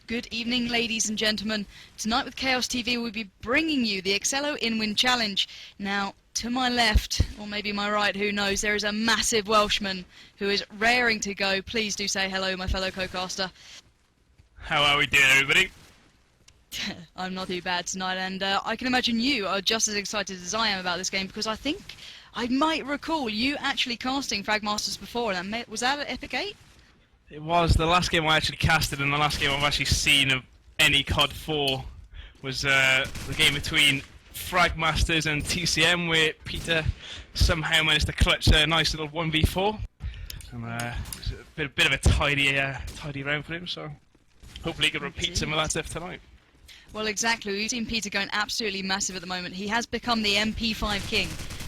Good evening, ladies and gentlemen. Tonight with Chaos TV we'll be bringing you the Excello InWin Challenge. Now, to my left, or maybe my right, who knows, there is a massive Welshman who is raring to go. Please do say hello, my fellow co-caster. How are we doing, everybody? I'm not too bad tonight, and I can imagine you are just as excited as I am about this game, because I think I might recall you actually casting Fragmasters before, and was that at Epic 8? It was the last game I actually casted, and the last game I've actually seen of any CoD4 was the game between Fragmasters and TCM, where Peter somehow managed to clutch a nice little 1v4. And it was a bit of a tidy round for him, so hopefully he can repeat some of that stuff tonight. Well, exactly. We've seen Peter going absolutely massive at the moment. He has become the MP5 king.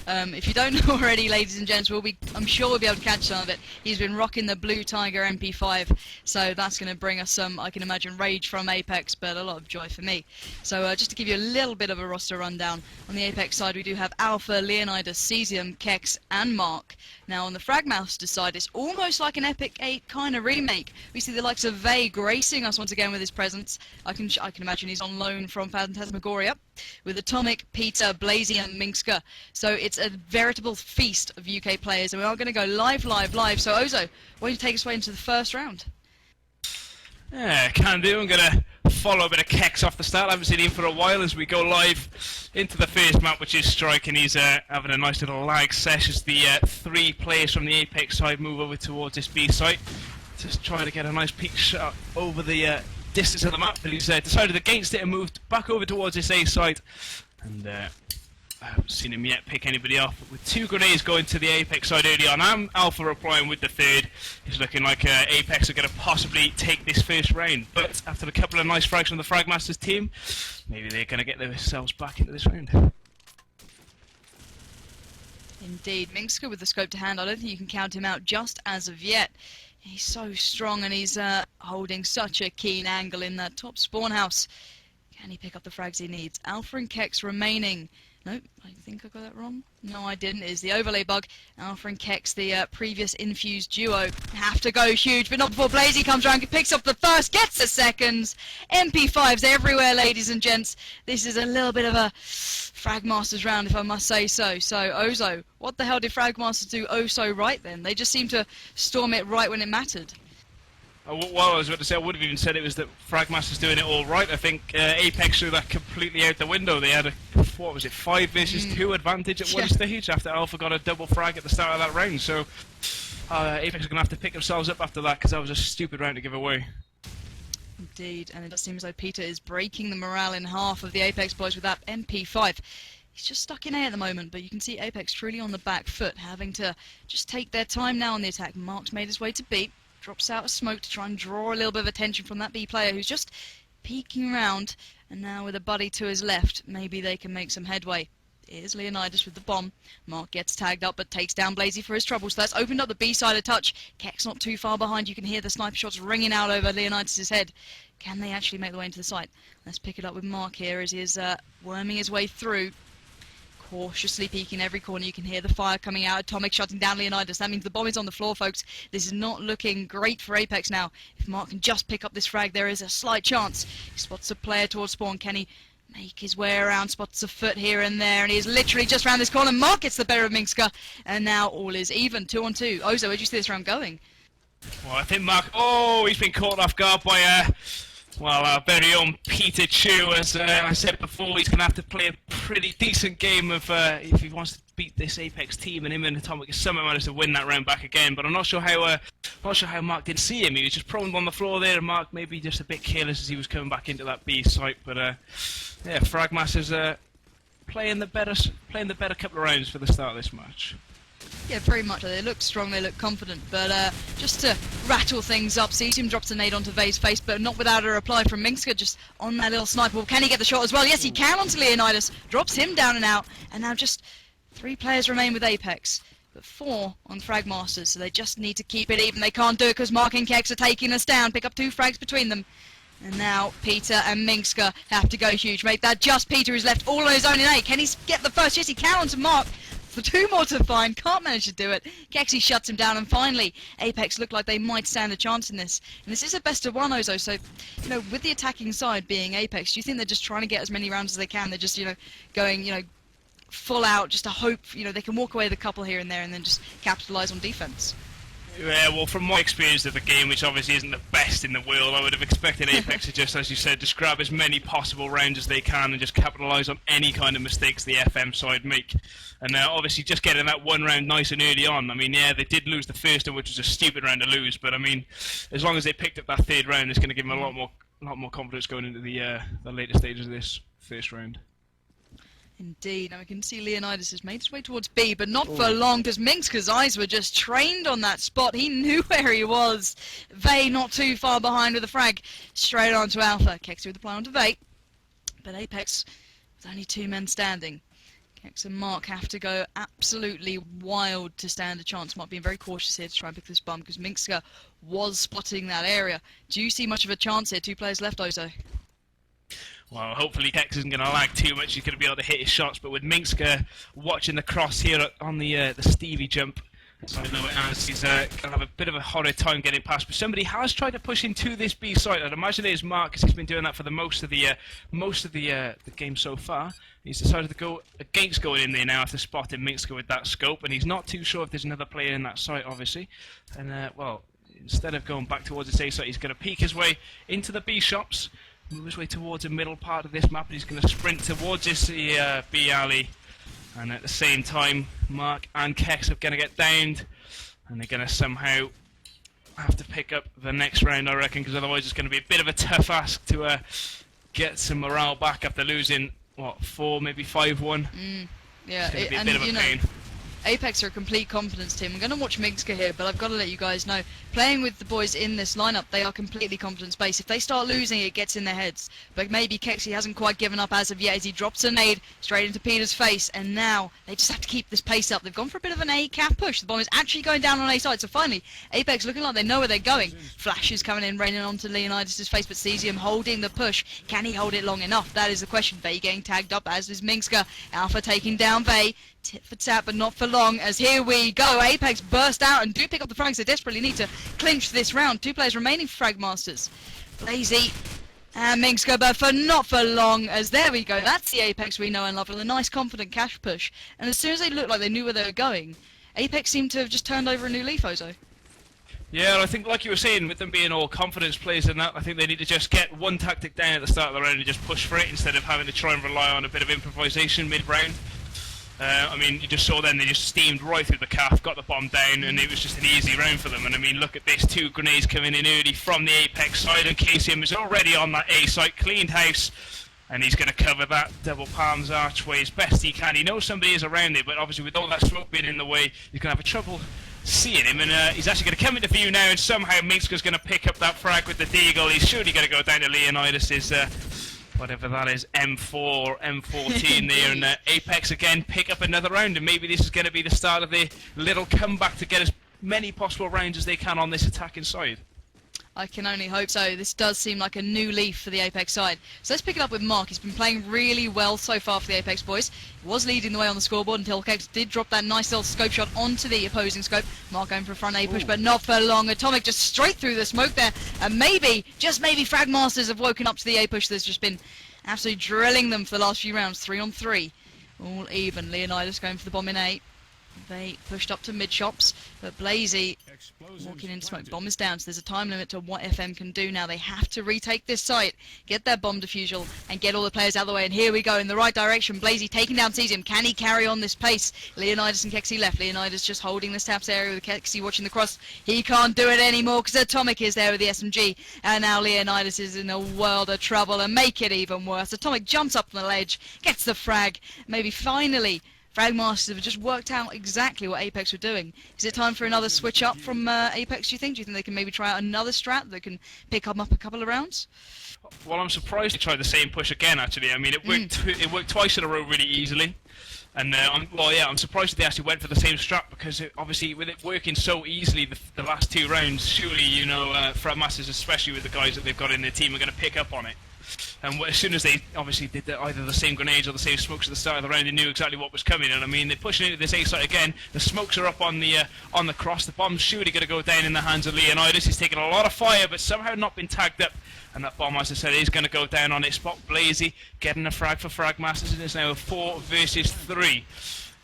If you don't know already, ladies and gents, I'm sure we'll be able to catch some of it. He's been rocking the Blue Tiger MP5, so that's going to bring us some, I can imagine, rage from Apex, but a lot of joy for me. So just to give you a little bit of a roster rundown, on the Apex side we do have Alpha, Leonidas, Cesium, Kex, and Mark. Now on the Fragmasters side, it's almost like an Epic 8 kind of remake. We see the likes of Vay gracing us once again with his presence. I can imagine he's on loan from Phantasmagoria, with Atomic, Peter, Blazy, and Minxka. So it's a veritable feast of UK players, and we are going to go live. So Ozo, why don't you take us away into the first round? Yeah, can do. I'm going to follow a bit of Kex off the start. I haven't seen him for a while as we go live into the first map, which is Strike, and he's having a nice little lag sesh as the three players from the Apex side move over towards this B site. Just trying to get a nice peek shot over the distance of the map, but he's decided against it and moved back over towards this A site. And I haven't seen him yet pick anybody off, but with two grenades going to the Apex side early on, and Alpha replying with the third, it's looking like Apex are going to possibly take this first round. But after a couple of nice frags from the Fragmasters team, maybe they're going to get themselves back into this round. Indeed, Minxka with the scope to hand. I don't think you can count him out just as of yet. He's so strong, and he's holding such a keen angle in that top spawn house. Can he pick up the frags he needs? Alpha and Kex remaining. Nope, I think I got that wrong. No, I didn't. It is the overlay bug. Alpha and Kex, the previous infused duo, have to go huge, but not before Blazy comes around, picks up the first, gets the seconds. MP5s everywhere, ladies and gents. This is a little bit of a Fragmasters round, if I must say so. So, Ozo, what the hell did Fragmasters do oh so right then? They just seemed to storm it right when it mattered. Well, I was about to say, I would have even said it was that Fragmasters doing it all right. I think Apex threw that completely out the window. They had a, 5 versus 2 advantage at one stage after Alpha got a double frag at the start of that round. So Apex are going to have to pick themselves up after that, because that was a stupid round to give away. Indeed, and it just seems like Peter is breaking the morale in half of the Apex boys with that MP5. He's just stuck in A at the moment, but you can see Apex truly on the back foot, having to just take their time now on the attack. Mark's made his way to B. Drops out of smoke to try and draw a little bit of attention from that B player who's just peeking around, and now with a buddy to his left, maybe they can make some headway. Here's Leonidas with the bomb. Mark gets tagged up but takes down Blazy for his trouble, so that's opened up the B side a touch. Kex not too far behind. You can hear the sniper shots ringing out over Leonidas' head. Can they actually make the way into the site? Let's pick it up with Mark here as he is worming his way through. Cautiously peeking every corner. You can hear the fire coming out. Atomic shutting down Leonidas. That means the bomb is on the floor, folks. This is not looking great for Apex now. If Mark can just pick up this frag, there is a slight chance. He spots a player towards spawn. Can he make his way around? Spots a foot here and there, and he's literally just round this corner. Mark gets the better of Minxka, and now all is even. 2 on 2. Ozo, where do you see this round going? Well, I think Mark... Oh, he's been caught off guard by well, our very own Peter Chu. As I said before, he's going to have to play a pretty decent game of if he wants to beat this Apex team, and him and Atomic somehow managed to win that round back again. But I'm not sure how Mark didn't see him. He was just prone on the floor there, and Mark maybe just a bit careless as he was coming back into that B site. But yeah, Fragmasters playing the better couple of rounds for the start of this match. Yeah, very much. They look strong, they look confident, but just to rattle things up, Cesium drops a nade onto Vay's face, but not without a reply from Minxka, just on that little sniper. Can he get the shot as well? Yes, he can onto Leonidas, drops him down and out, and now just 3 players remain with Apex, but 4 on Fragmasters, so they just need to keep it even. They can't do it because Mark and Kex are taking us down, pick up 2 frags between them. And now Peter and Minxka have to go huge, make that just Peter who's left all on his own in A. Can he get the first? Yes, he can onto Mark. The 2 more to find, can't manage to do it. Kexi shuts him down, and finally, Apex look like they might stand a chance in this. And this is a best of 1, Ozo, so, you know, with the attacking side being Apex, do you think they're just trying to get as many rounds as they can? They're just, you know, going, you know, full out just to hope, you know, they can walk away with a couple here and there and then just capitalise on defence? Yeah, well, from my experience of the game, which obviously isn't the best in the world, I would have expected Apex to just, as you said, just grab as many possible rounds as they can and just capitalise on any kind of mistakes the FM side make. And obviously just getting that 1 round nice and early on. I mean, yeah, they did lose the first one, which was a stupid round to lose, but I mean, as long as they picked up that 3rd round, it's going to give them a lot more confidence going into the later stages of this first round. Indeed, and we can see Leonidas has made his way towards B, but not for long, because Minxka's eyes were just trained on that spot. He knew where he was. Vey not too far behind with a frag, straight on to Alpha. Kexi with the play onto Vey, but Apex with only 2 men standing. Kex and Mark have to go absolutely wild to stand a chance. Mark being very cautious here to try and pick this bomb, because Minxka was spotting that area. Do you see much of a chance here? 2 players left, Ozo. Well, hopefully Kex isn't going to lag too much. He's going to be able to hit his shots. But with Minxka watching the cross here on the Stevie jump, so I know he's going to have a bit of a horrid time getting past. But somebody has tried to push into this B site. I'd imagine it is Mark, because he's been doing that for the most of the game so far. He's decided to go against going in there now after spotting Minxka with that scope, and he's not too sure if there's another player in that site, obviously. And well, instead of going back towards the A site, he's going to peek his way into the B shops. Move his way towards the middle part of this map, and he's going to sprint towards this B alley. And at the same time, Mark and Kex are going to get downed, and they're going to somehow have to pick up the next round, I reckon, because otherwise it's going to be a bit of a tough ask to get some morale back after losing, what, 4, maybe 5-1. Yeah, it's going to be a bit of a pain. Apex are a complete confidence team. I'm going to watch Minxka here, but I've got to let you guys know, playing with the boys in this lineup, they are completely confidence-based. If they start losing, it gets in their heads. But maybe Kexi hasn't quite given up as of yet, as he drops a nade straight into Peter's face, and now they just have to keep this pace up. They've gone for a bit of an A cap push. The bomb is actually going down on A side, so finally, Apex looking like they know where they're going. Flash is coming in, raining onto Leonidas' face, but sees him holding the push. Can he hold it long enough? That is the question. Vey getting tagged up, as is Minxka. Alpha taking down Vey. Tit for tat, but not for long, as here we go. Apex burst out and do pick up the frags. They desperately need to clinch this round. 2 players remaining for Fragmasters. Blazy and Minxka, but for not for long, as there we go. That's the Apex we know and love, with a nice confident cash push. And as soon as they looked like they knew where they were going, Apex seemed to have just turned over a new leaf, Ozo. Yeah, I think, like you were saying, with them being all confidence players and that, I think they need to just get one tactic down at the start of the round and just push for it, instead of having to try and rely on a bit of improvisation mid-round. I mean, you just saw then they just steamed right through the calf, got the bomb down, and it was just an easy round for them. And I mean, look at this, 2 grenades coming in early from the Apex side, and KCM is already on that A site, cleaned house, and he's going to cover that double palms archway as best he can. He knows somebody is around it, but obviously with all that smoke being in the way, he's going to have a trouble seeing him, and he's actually going to come into view now, and somehow Minxka's going to pick up that frag with the deagle. He's surely going to go down to Leonidas's whatever that is, M4 or M14 there, and Apex again pick up another round, and maybe this is going to be the start of the little comeback to get as many possible rounds as they can on this attacking side. I can only hope so. This does seem like a new leaf for the Apex side. So let's pick it up with Mark. He's been playing really well so far for the Apex boys. He was leading the way on the scoreboard until Kex did drop that nice little scope shot onto the opposing scope. Mark going for a front A push, but not for long. Atomic just straight through the smoke there. And maybe, just maybe, Fragmasters have woken up to the A push that's just been absolutely drilling them for the last few rounds. 3 on 3. All even. Leonidas going for the bomb in A. They pushed up to mid shops, but Blazy walking in smoke. Bomb is down, so there's a time limit to what FM can do now. They have to retake this site, get their bomb defusal, and get all the players out of the way. And here we go in the right direction. Blazy taking down Cesium. Can he carry on this pace? Leonidas and Kexi left. Leonidas just holding the taps area with Kexi watching the cross. He can't do it anymore because Atomic is there with the SMG. And now Leonidas is in a world of trouble, and make it even worse. Atomic jumps up on the ledge, gets the frag. Maybe finally Fragmasters have just worked out exactly what Apex were doing. Is it time for another switch up from Apex, do you think? Do you think they can maybe try out another strat that can pick them up a couple of rounds? Well, I'm surprised they tried the same push again, actually. I mean, it worked twice in a row really easily. And, I'm surprised they actually went for the same strat, because obviously with it working so easily the last 2 rounds, surely, Fragmasters, especially with the guys that they've got in their team, are going to pick up on it. And as soon as they obviously did either the same grenades or the same smokes at the start of the round, they knew exactly what was coming. And I mean, they're pushing into this A site again. The smokes are up on the cross. The bomb's surely going to go down in the hands of Leonidas. He's taken a lot of fire, but somehow not been tagged up. And that bomb, as I said, is going to go down on its spot. Blazy getting a frag for Fragmasters. It is now a 4 versus 3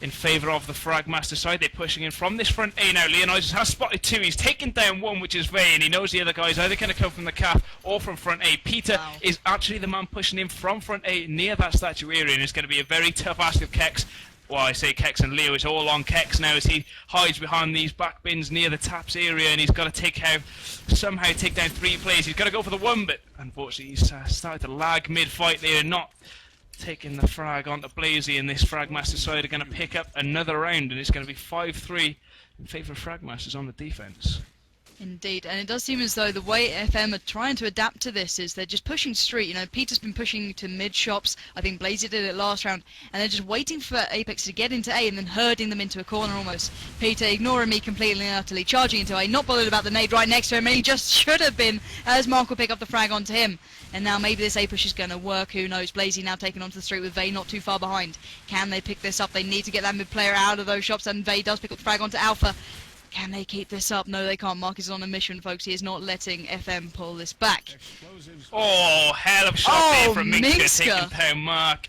in favour of the Fragmaster side. They're pushing in from this front A now. Leonidas has spotted 2. He's taken down 1, which is Vay, and he knows the other guys either going to come from the calf or from front A. Peter is actually the man pushing in from front A near that statue area, and it's going to be a very tough ask of Kex. Well, I say Kex and Leo is all on Kex now as he hides behind these back bins near the taps area, and he's got to somehow take down 3 players. He's got to go for the 1, but unfortunately he's started to lag mid-fight there and not taking the frag onto Blazy, and this Fragmaster side are going to pick up another round, and it's going to be 5-3 in favour of Fragmasters on the defence. Indeed, and it does seem as though the way FM are trying to adapt to this is they're just pushing street. You know, Peter's been pushing to mid shops. I think Blazy did it last round, and they're just waiting for Apex to get into A and then herding them into a corner almost. Peter ignoring me completely and utterly, charging into A, not bothered about the nade right next to him, and he just should have been, as Mark will pick up the frag onto him. And now maybe this A push is going to work, who knows. Blazy now taken onto the street with Vay not too far behind. Can they pick this up? They need to get that mid player out of those shops, and Vay does pick up the frag onto Alpha. Can they keep this up? No, they can't. Mark is on a mission, folks. He is not letting FM pull this back. Oh, hell of a shot there from Minxka, taking down Mark.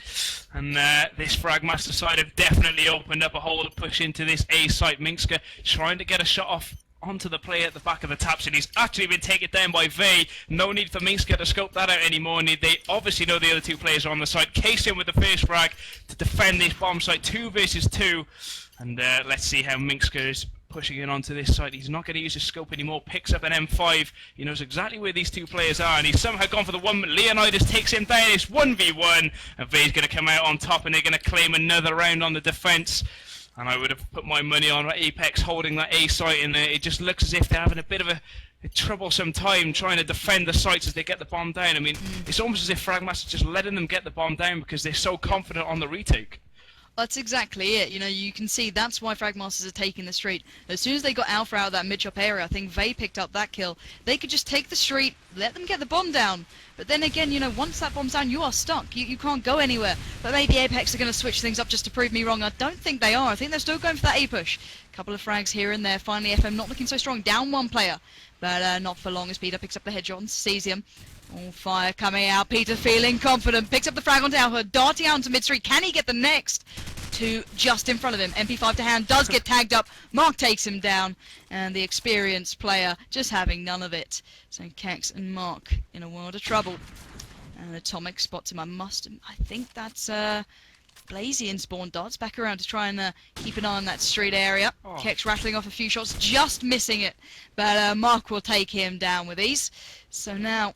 And this Fragmaster side have definitely opened up a hole to push into this A site. Minxka trying to get a shot off onto the player at the back of the taps, and he's actually been taken down by Vay. No need for Minxka to scope that out anymore. They obviously know the other 2 players are on the side. Case in with the first frag to defend this bomb site. 2 versus 2. And let's see how Minxka is pushing in onto this side. He's not going to use his scope anymore. Picks up an M5. He knows exactly where these 2 players are, and he's somehow gone for the 1, but Leonidas takes him down. It's 1v1, and Vay's going to come out on top, and they're going to claim another round on the defence. And I would have put my money on Apex holding that A site, and it just looks as if they're having a bit of a troublesome time trying to defend the sites as they get the bomb down. I mean, it's almost as if Fragmaster's just letting them get the bomb down because they're so confident on the retake. That's exactly it. You know, you can see that's why Fragmasters are taking the street. As soon as they got Alpha out of that mid-shop area, I think Vay picked up that kill. They could just take the street, let them get the bomb down. But then again, you know, once that bomb's down, you are stuck. You can't go anywhere. But maybe Apex are going to switch things up just to prove me wrong. I don't think they are. I think they're still going for that A push. Couple of frags here and there. Finally, FM not looking so strong. Down 1 player. But not for long as Peter picks up the headshot and sees him. All fire coming out. Peter feeling confident. Picks up the frag onto Alpha. Darting out into mid-street. Can he get the next? 2 just in front of him. MP5 to hand. Does get tagged up. Mark takes him down. And the experienced player just having none of it. So Kex and Mark in a world of trouble. And Atomic spots him. I think that's Blazy in spawn. Darts back around to try and keep an eye on that street area. Kex rattling off a few shots. Just missing it. But Mark will take him down with ease. So now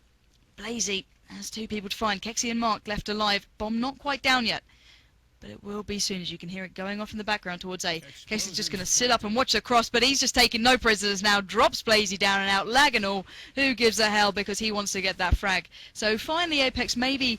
Blazy has 2 people to find. Kexy and Mark left alive. Bomb not quite down yet, but it will be soon as you can hear it going off in the background towards A. Kexy's just going to sit up and watch the cross, but he's just taking no prisoners now. Drops Blazy down and out. Lag and all. Who gives a hell because he wants to get that frag. So finally Apex maybe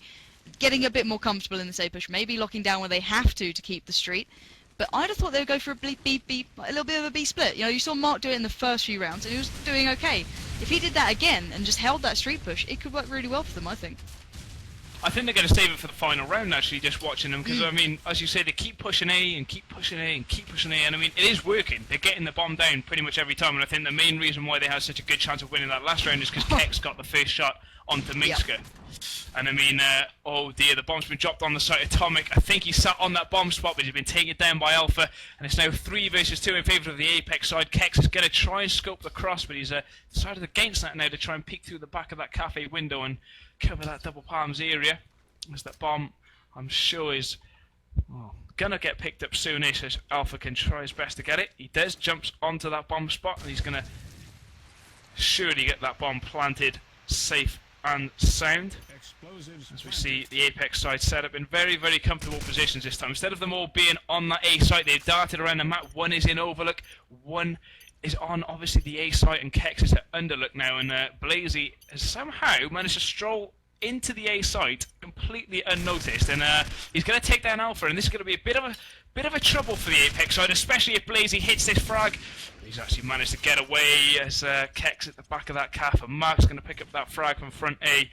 getting a bit more comfortable in this A push. Maybe locking down where they have to keep the street. But I'd have thought they would go for a little bit of a B split. You know, you saw Mark do it in the first few rounds, and he was doing okay. If he did that again and just held that street push, it could work really well for them, I think. I think they're going to save it for the final round, actually, just watching them, because, I mean, as you say, they keep pushing A and keep pushing A and keep pushing A, and, I mean, it is working. They're getting the bomb down pretty much every time, and I think the main reason why they had such a good chance of winning that last round is because Kex got the first shot onto Minxka. Yep. And, I mean, oh dear, the bomb's been dropped on the site of Atomic. I think he sat on that bomb spot, but he's been taken down by Alpha, and it's now 3 versus 2 in favour of the Apex side. Kex is going to try and scope the cross, but he's decided against that now to try and peek through the back of that cafe window and cover that double palms area. As that bomb, I'm sure, is gonna get picked up soonish as Alpha can try his best to get it. He does, jumps onto that bomb spot, and he's gonna surely get that bomb planted safe and sound. As we see the Apex side set up in very, very comfortable positions this time. Instead of them all being on that A site, they've darted around the map. 1 is in Overlook, 1 is on obviously the A site, and Kex is at Underlook now, and Blazy has somehow managed to stroll into the A site completely unnoticed, and he's going to take down Alpha, and this is going to be a bit of a trouble for the Apex side, especially if Blazy hits this frag. He's actually managed to get away as Kex at the back of that calf, and Mark's going to pick up that frag from front A,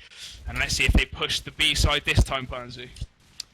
and let's see if they push the B side this time, Panzu.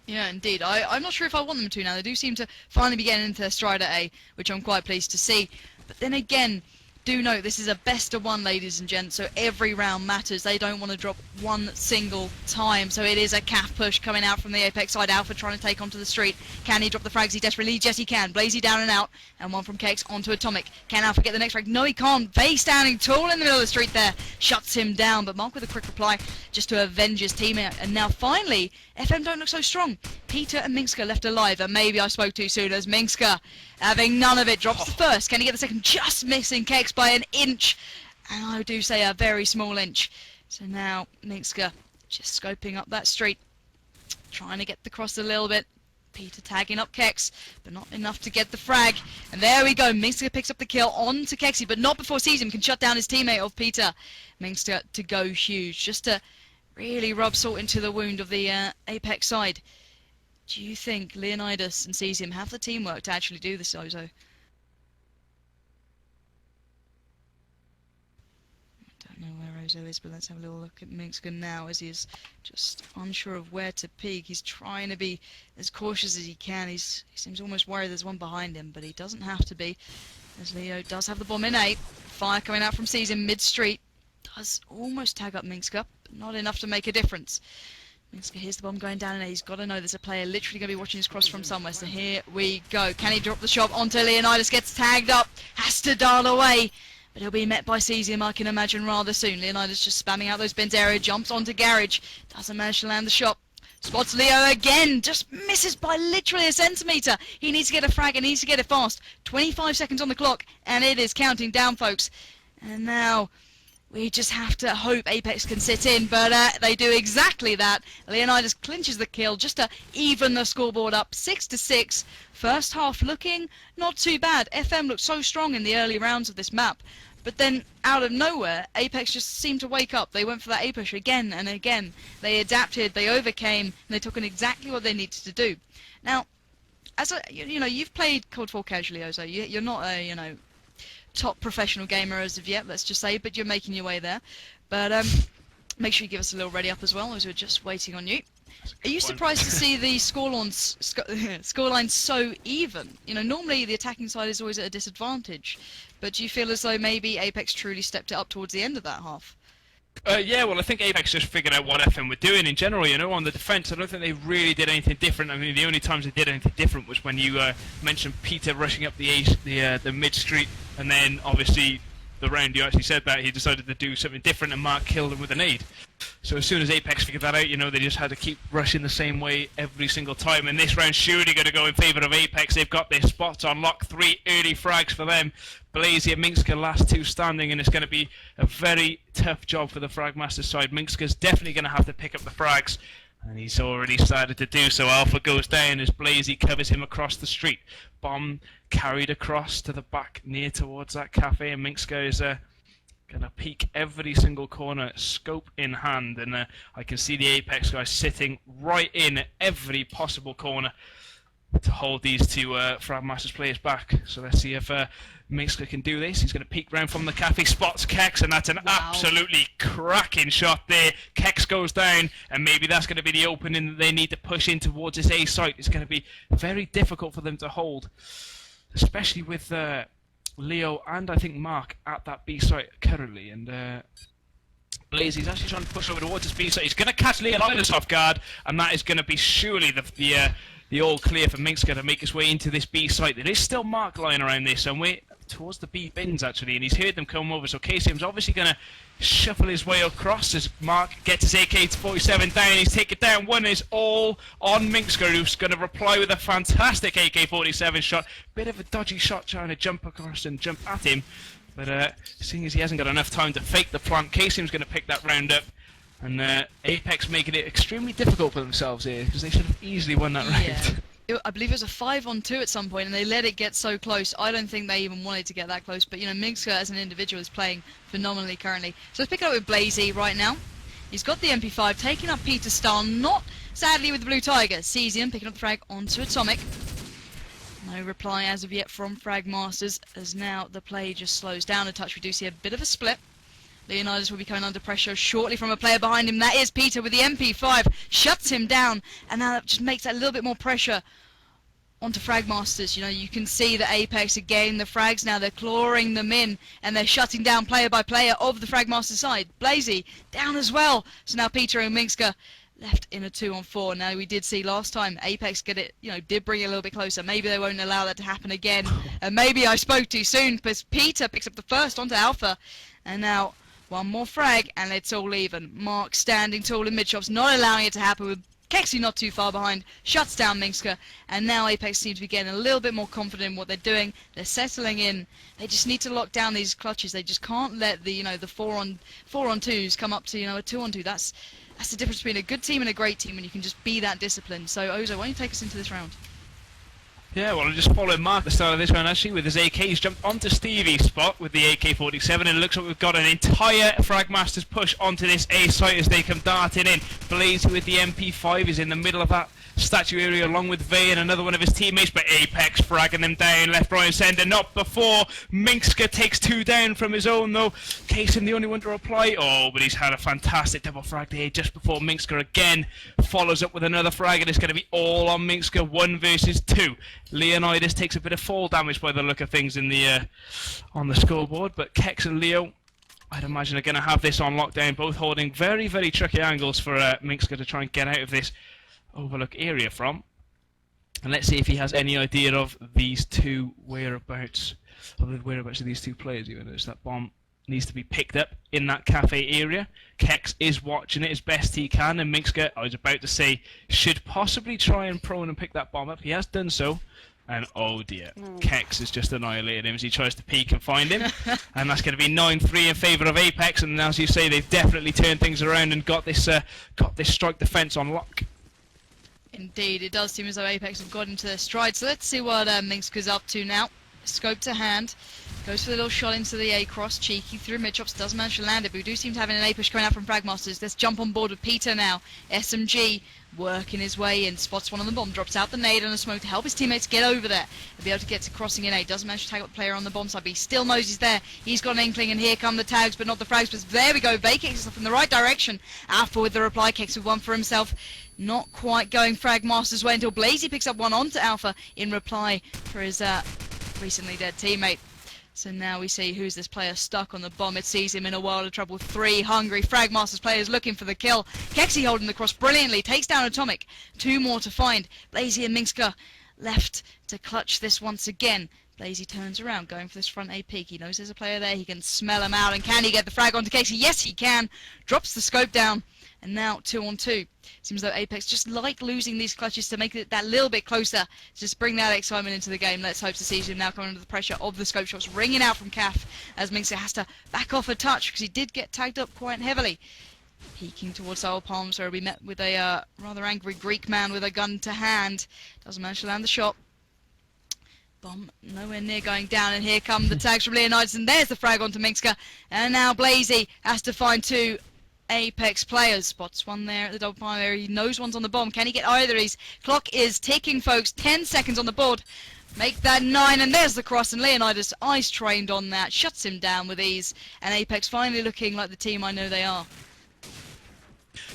Yeah, indeed. I'm not sure if I want them to now. They do seem to finally be getting into their stride at A, which I'm quite pleased to see. But then again, do note this is a best of one, ladies and gents, so every round matters. They don't want to drop one single time, so it is a calf push coming out from the Apex side. Alpha trying to take onto the street. Can he drop the frags? He desperately needs. Yes, he can. Blazy down and out, and one from Kex onto Atomic. Can Alpha get the next frag? No, he can't. Vay standing tall in the middle of the street there, shuts him down, but Mark with a quick reply just to avenge his teammate. And now finally, FM don't look so strong. Peter and Minska left alive, and maybe I spoke too soon as Minska, having none of it, drops the first. Can he get the second? Just missing Kex by an inch, and I do say a very small inch. So now Minska just scoping up that street, trying to get the cross a little bit. Peter tagging up Kex, but not enough to get the frag. And there we go. Minska picks up the kill on to Kexy, but not before Season can shut down his teammate of Peter. Minska to go huge, just to really rub salt into the wound of the Apex side. Do you think Leonidas and Cesium have the teamwork to actually do this, Ozo? I don't know where Ozo is, but let's have a little look at Minska now as he is just unsure of where to peek. He's trying to be as cautious as he can. He seems almost worried there's one behind him, but he doesn't have to be, as Leo does have the bomb in A. Fire coming out from Cesium mid-street. Does almost tag up Minska, but not enough to make a difference. Minska hears the bomb going down, and he's got to know there's a player literally going to be watching his cross from somewhere. So here we go. Can he drop the shot onto Leonidas? Gets tagged up. Has to dial away. But he'll be met by Cesium, I can imagine, rather soon. Leonidas just spamming out those bins area. Jumps onto Garage. Doesn't manage to land the shot. Spots Leo again. Just misses by literally a centimetre. He needs to get a frag and needs to get it fast. 25 seconds on the clock. And it is counting down, folks. And now we just have to hope Apex can sit in, but they do exactly that. Leonidas clinches the kill just to even the scoreboard up 6-6. First half looking not too bad. FM looked so strong in the early rounds of this map, but then out of nowhere, Apex just seemed to wake up. They went for that A push again and again. They adapted, they overcame, and they took in exactly what they needed to do. Now, as you've played CoD4 casually, Ozo. You're not a top professional gamer as of yet, let's just say, but you're making your way there. But make sure you give us a little ready up as well, as we're just waiting on you. Are you surprised to see the scoreline so even? Normally the attacking side is always at a disadvantage, but do you feel as though maybe Apex truly stepped it up towards the end of that half? Yeah, well, I think Apex just figured out what FM were doing in general, on the defence. I don't think they really did anything different. I mean, the only times they did anything different was when you mentioned Peter rushing up the mid-street, and then, obviously, the round you actually said that, he decided to do something different, and Mark killed him with a nade. So as soon as Apex figured that out, they just had to keep rushing the same way every single time, and this round's surely going to go in favour of Apex. They've got their spots on lock, 3 early frags for them. Blazy and Minska last 2 standing, and it's going to be a very tough job for the Fragmasters side. Minska's definitely going to have to pick up the frags, and he's already started to do so. Alpha goes down as Blazy covers him across the street. Bomb carried across to the back near towards that cafe, and Minska is going to peek every single corner, scope in hand, and I can see the Apex guys sitting right in every possible corner to hold these two Fragmasters players back. So let's see if Minska can do this. He's going to peek round from the cafe, spots Kex, and that's an absolutely cracking shot there. Kex goes down, and maybe that's going to be the opening that they need to push in towards this A site. It's going to be very difficult for them to hold, especially with Leo and I think Mark at that B site currently. And Blazy's actually trying to push over towards this B site. He's going to catch Leonidas off guard, and that is going to be surely the all clear for Minska to make his way into this B site. There is still Mark lying around there somewhere, towards the B bins actually, and he's heard them come over, so KCM's obviously going to shuffle his way across as Mark gets his AK-47 down. He's taken down. One is all on Minska, who's going to reply with a fantastic AK-47 shot. Bit of a dodgy shot trying to jump across and jump at him, but seeing as he hasn't got enough time to fake the plant, KCM's going to pick that round up. And Apex making it extremely difficult for themselves here, because they should have easily won that round. Yeah. I believe it was a 5-on-2 at some point, and they let it get so close. I don't think they even wanted to get that close, but Minska as an individual is playing phenomenally currently. So let's pick it up with Blazy right now. He's got the MP5, taking up Peter Starr, not sadly with the Blue Tiger. Sees him, picking up the frag onto Atomic. No reply as of yet from Fragmasters, as now the play just slows down a touch. We do see a bit of a split. Leonidas will be coming under pressure shortly from a player behind him. That is Peter with the MP5, shuts him down, and now that just makes that little bit more pressure onto Fragmasters. You know, you can see that Apex are getting the frags now. They're clawing them in, and they're shutting down player by player of the Fragmasters side. Blazy down as well. So now Peter and Minska left in a 2-on-4. Now, we did see last time Apex get it, you know, did bring it a little bit closer. Maybe they won't allow that to happen again. And maybe I spoke too soon, because Peter picks up the first onto Alpha, and now one more frag, and it's all even. Mark standing tall in mid-shops, not allowing it to happen, with Kexi not too far behind, shuts down Minska, and now Apex seems to be getting a little bit more confident in what they're doing. They're settling in. They just need to lock down these clutches. They just can't let the, you know, the 4-on-2s come up to, you know, a 2-on-2. That's the difference between a good team and a great team, and you can just be that disciplined. So Ozo, why don't you take us into this round? Yeah, well, I'm just following Mark at the start of this round, actually, with his AK. He's jumped onto Stevie's spot with the AK-47, and it looks like we've got an entire Fragmasters push onto this A site as they come darting in. Blazy with the MP5 is in the middle of that statue area along with Vay and another one of his teammates, but Apex fragging them down left, right and centre. Not before Minska takes 2 down from his own though. Kaysen the only one to reply. Oh, but he's had a fantastic double frag there just before Minska again follows up with another frag, and it's going to be all on Minska, 1 versus 2. Leonidas takes a bit of fall damage by the look of things in the on the scoreboard, but Kex and Leo, I'd imagine, are going to have this on lockdown, both holding very, very tricky angles for Minska to try and get out of this overlook area from. And let's see if he has any idea of these two whereabouts, of the whereabouts of these two players. Even though that bomb needs to be picked up in that cafe area. Kex is watching it as best he can, and Minska, I was about to say, should possibly try and prone and pick that bomb up. He has done so. And oh dear, Kex has just annihilated him as he tries to peek and find him. And that's going to be 9-3 in favour of Apex. And as you say, they've definitely turned things around and got this strike defence on lock. Indeed, it does seem as though Apex have got into their stride. So let's see what Minska's up to now. Scope to hand. Goes for the little shot into the A-cross. Cheeky through mid-chops. Doesn't manage to land it, but we do seem to have an A-push coming out from Fragmasters. Let's jump on board with Peter now. SMG working his way in. Spots one on the bomb. Drops out the nade and a smoke to help his teammates get over there. He'll be able to get to crossing in A. Doesn't manage to tag up the player on the bomb side, but he still knows he's there. He's got an inkling, and here come the tags, but not the frags. But there we go. Vay kicks himself in the right direction. Alpha with the reply. Kicks with one for himself. Not quite going Fragmasters' way until Blazy picks up one onto Alpha in reply for his recently dead teammate. So now we see who's this player stuck on the bomb. It sees him in a world of trouble. 3 hungry Fragmasters players looking for the kill. Kexi holding the cross brilliantly. Takes down Atomic. 2 more to find. Blazy and Minska left to clutch this once again. Blazy turns around, going for this front A peek. He knows there's a player there. He can smell him out. And can he get the frag onto Kexi? Yes, he can. Drops the scope down. And now 2-on-2. Seems though Apex just like losing these clutches to make it that little bit closer. Just bring that excitement into the game. Let's hope to see him now coming under the pressure of the scope shots ringing out from Caf, as Minska has to back off a touch because he did get tagged up quite heavily. Peeking towards Soul Palms, where we met with a rather angry Greek man with a gun to hand. Doesn't manage to land the shot. Bomb nowhere near going down, and here come the tags from Leonidas, and there's the frag onto Minska. And now Blazy has to find 2 Apex players. Spots one there at the double bomb area. He knows one's on the bomb. Can he get either? His clock is ticking, folks. 10 seconds on the board. Make that 9, and there's the cross, and Leonidas, eyes trained on that, shuts him down with ease, and Apex finally looking like the team I know they are.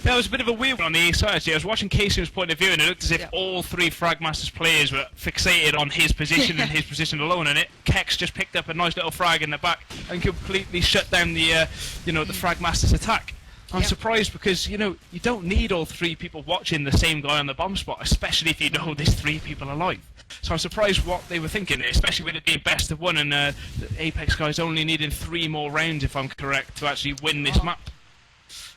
That was a bit of a weird one on the A side. I was watching Casey's point of view, and it looked as if all 3 Fragmasters players were fixated on his position and his position alone. And Kex just picked up a nice little frag in the back and completely shut down the the Fragmasters attack. I'm surprised because, you don't need all 3 people watching the same guy on the bomb spot, especially if you know there's 3 people alive. So I'm surprised what they were thinking, especially with it being best of 1 and the Apex guys only needing 3 more rounds, if I'm correct, to actually win this map.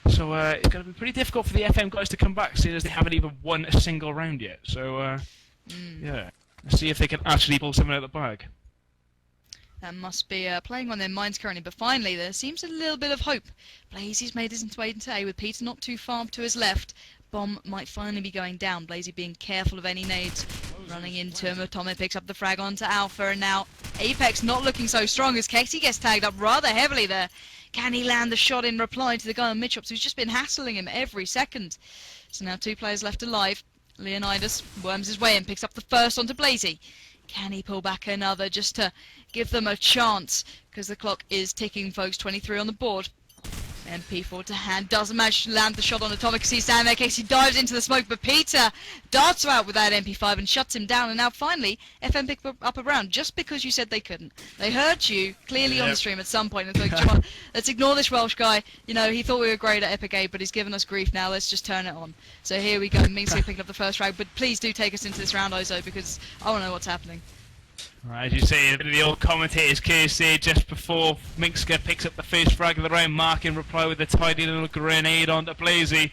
So it's going to be pretty difficult for the FM guys to come back, seeing as they haven't even won a single round yet. So, yeah, let's see if they can actually pull something out of the bag. That must be playing on their minds currently, but finally there seems a little bit of hope. Blazy's made his way into A with Peter not too far to his left. Bomb might finally be going down. Blazy being careful of any nades. Running into him, Atomic picks up the frag onto Alpha, and now Apex not looking so strong as Kexi gets tagged up rather heavily there. Can he land the shot in reply to the guy on mid-shops who's just been hassling him every second? So now 2 players left alive. Leonidas worms his way in, picks up the first onto Blazy. Can he pull back another just to give them a chance? Because the clock is ticking, folks. 23 on the board. MP4 to hand, doesn't manage to land the shot on Atomic. He's down there, Casey dives into the smoke, but Peter darts out with that MP5 and shuts him down. And now finally, FM picked up a round just because you said they couldn't. They heard you clearly on the stream at some point and thought, come on, let's ignore this Welsh guy. You know, he thought we were great at Epic 8, but he's given us grief now. Let's just turn it on. So here we go. Minxka picking up the first frag, but please do take us into this round, Ozo, because I want to know what's happening. Right, as you say, a bit of the old commentator's case there just before Minxka picks up the first frag of the round. Mark in reply with a tidy little grenade onto Blazy.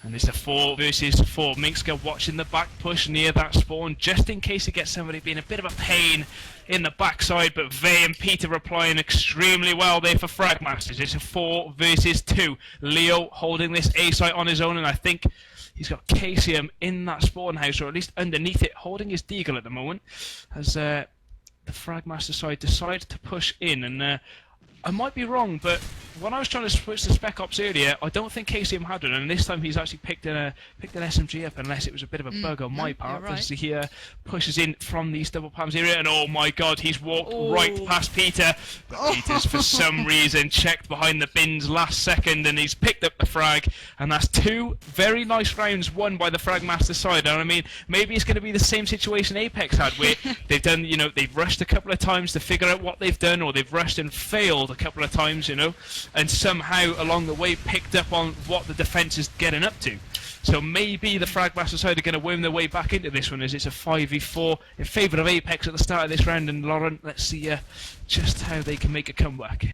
And it's a 4 versus 4. Minxka watching the back push near that spawn just in case he gets somebody being a bit of a pain in the backside. But Vey and Peter replying extremely well there for Fragmasters. It's a 4 versus 2. Leo holding this A site on his own, and I think he's got Casium in that spawn house, or at least underneath it, holding his deagle at the moment, as the Fragmaster side decided to push in. And I might be wrong, but when I was trying to switch to Spec Ops earlier, I don't think Casium had one, and this time he's actually picked an SMG up, unless it was a bit of a bug on my part, as he pushes in from these double palms area, and oh my god, he's walked right past Peter, but Peter's for some reason checked behind the bins last second, and he's picked up the frag, and that's 2 very nice rounds won by the Fragmaster side. And I mean, maybe it's going to be the same situation Apex had, where they've done, you know, they've rushed a couple of times to figure out what they've done, or they've rushed and failed a couple of times, you know, and somehow along the way picked up on what the defence is getting up to. So maybe the Fragmaster side are going to worm their way back into this one, as it's a 5v4 in favour of Apex at the start of this round. And Lauren, let's see just how they can make a comeback.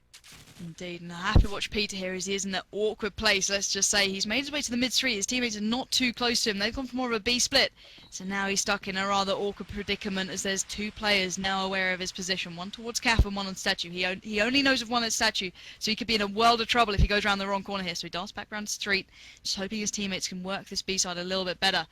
Indeed, and I have to watch Peter here as he is in that awkward place. Let's just say he's made his way to the mid-street. His teammates are not too close to him. They've gone for more of a B split. So now he's stuck in a rather awkward predicament, as there's 2 players now aware of his position. One towards Calf and one on Statue. He only knows of one at Statue, so he could be in a world of trouble if he goes around the wrong corner here. So he darts back around the street, just hoping his teammates can work this B side a little bit better.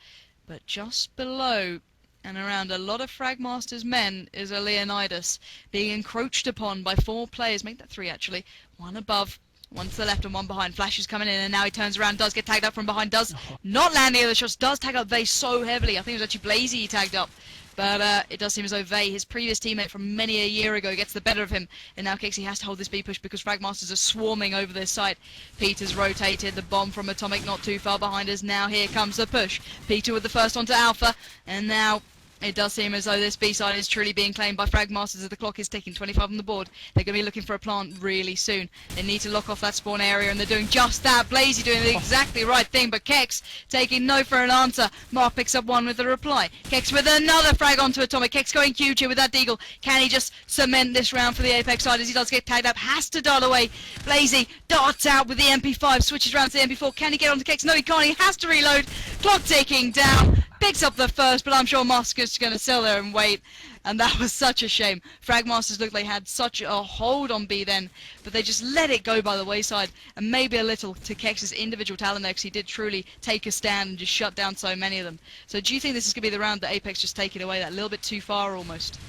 But just below and around a lot of Fragmaster's men is a Leonidas being encroached upon by 4 players. Make that 3 actually. 1 above, 1 to the left and 1 behind. Flash is coming in, and now he turns around, does get tagged up from behind, does not land the other shots, does tag up Vey so heavily. I think it was actually Blazy he tagged up. But it does seem as though Vey, his previous teammate from many a year ago, gets the better of him. And now Kixie has to hold this B push because Fragmasters are swarming over this site. Peter's rotated, the bomb from Atomic not too far behind us. Now here comes the push. Peter with the first onto Alpha, and now it does seem as though this B side is truly being claimed by Fragmasters as the clock is ticking. 25 on the board. They're going to be looking for a plant really soon. They need to lock off that spawn area, and they're doing just that. Blazy doing the exactly right thing, but Kex taking no for an answer. Mark picks up 1 with a reply. Kex with another frag onto Atomic. Kex going huge here with that deagle. Can he just cement this round for the Apex side as he does get tagged up? Has to dart away. Blazy darts out with the MP5, switches round to the MP4. Can he get onto Kex? No, he can't. He has to reload. Clock ticking down. Picks up the first, but I'm sure Musk is going to sit there and wait. And that was such a shame. Fragmasters looked they had such a hold on B then, but they just let it go by the wayside. And maybe a little to Kex's individual talent there, because he did truly take a stand and just shut down so many of them. So do you think this is going to be the round that Apex just take it away, that little bit too far almost?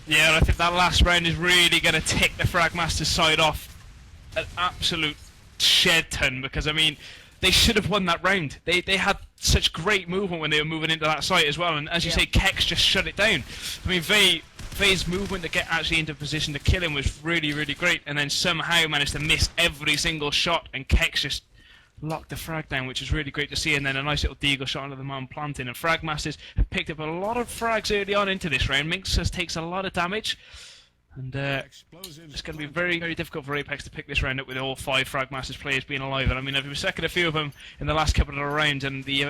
Yeah, and I think that last round is really going to tick the Fragmasters side off an absolute shed ton, because I mean, they should have won that round. They had such great movement when they were moving into that site as well, and as you say, Kex just shut it down. I mean, Vey's movement to get actually into position to kill him was really, really great, and then somehow managed to miss every single shot, and Kex just locked the frag down, which is really great to see. And then a nice little deagle shot onto the man planting. And Fragmasters have picked up a lot of frags early on into this round. Minx just takes a lot of damage. And it's going to be very, very difficult for Apex to pick this round up with all 5 Fragmasters players being alive. And I mean, I've been second a few of them in the last couple of rounds, and the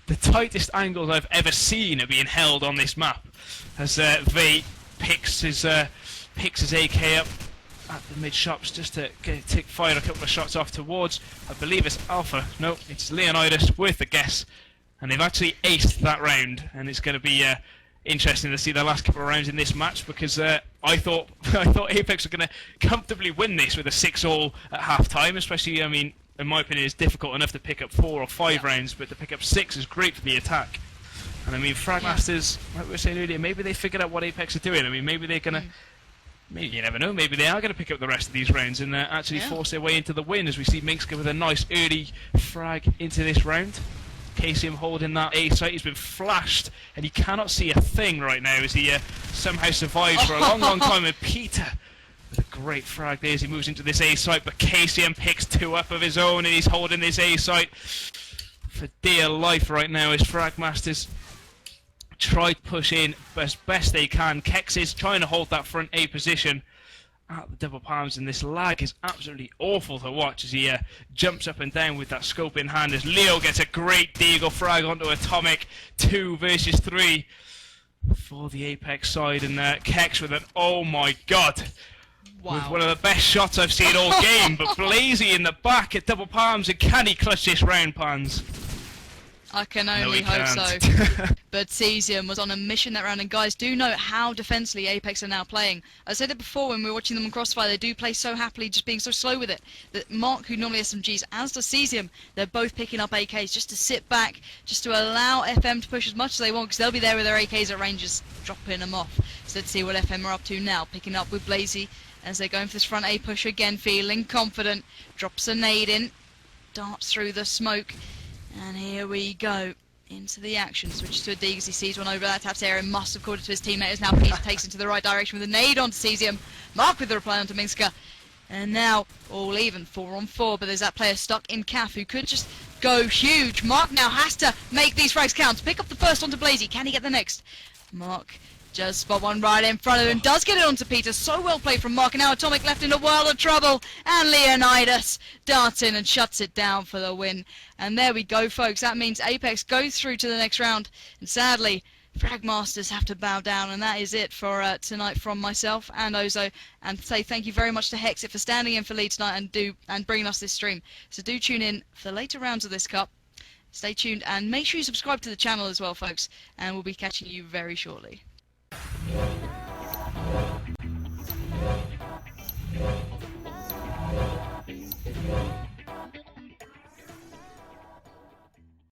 the tightest angles I've ever seen are being held on this map. As Vey picks his AK up at the mid shops just to fire a couple of shots off towards, I believe it's Alpha. No, it's Leonidas with the guess, and they've actually aced that round. And it's going to be interesting to see the last couple of rounds in this match, because I thought Apex were going to comfortably win this with a 6-all at half time. Especially, I mean, in my opinion, it's difficult enough to pick up 4 or 5 rounds, but to pick up 6 is great for the attack. And I mean, Fragmasters, like we were saying earlier, maybe they figured out what Apex are doing. I mean, maybe they're going to Maybe, you never know, maybe they are going to pick up the rest of these rounds and actually force their way into the win, as we see Minska with a nice early frag into this round. KCM holding that A site. He's been flashed and he cannot see a thing right now as he somehow survives for a long time. And Peter with a great frag there as he moves into this A site, but KCM picks 2 up of his own and he's holding this A site for dear life right now as Fragmasters try to push in as best they can. Kex is trying to hold that front A position at the double palms, and this lag is absolutely awful to watch as he jumps up and down with that scope in hand as Leo gets a great deagle frag onto Atomic. 2 versus 3 for the Apex side, and Kex with an oh my god, with one of the best shots I've seen all game. But Blazy in the back at double palms, and can he clutch this round, Pans? I can only hope so. But Cesium was on a mission that round, and guys, do note how defensively Apex are now playing. I said it before when we were watching them on Crossfire, they do play so happily, just being so slow with it, that Mark, who normally has some Gs, as does Cesium, they're both picking up AKs just to sit back, just to allow FM to push as much as they want, because they'll be there with their AKs at range, just dropping them off. So let's see what FM are up to now, picking up with Blazy as they're going for this front A push again, feeling confident, drops a nade in, darts through the smoke. And here we go into the action. Switches to a dig as he sees one over that taps area. Must have called it to his teammate as now Peter takes into the right direction with a nade onto Cesium. Mark with the reply onto Minska. And now all even, 4 on 4. But there's that player stuck in Caf who could just go huge. Mark now has to make these frags count. Pick up the first onto Blazy. Can he get the next? Mark just spot one right in front of him. Does get it onto Peter. So well played from Mark. And now Atomic left in a world of trouble. And Leonidas darts in and shuts it down for the win. And there we go, folks. That means Apex goes through to the next round. And sadly, Fragmasters have to bow down. And that is it for tonight from myself and Ozo. And say thank you very much to Hexit for standing in for Lee tonight and bringing us this stream. So do tune in for the later rounds of this cup. Stay tuned and make sure you subscribe to the channel as well, folks. And we'll be catching you very shortly.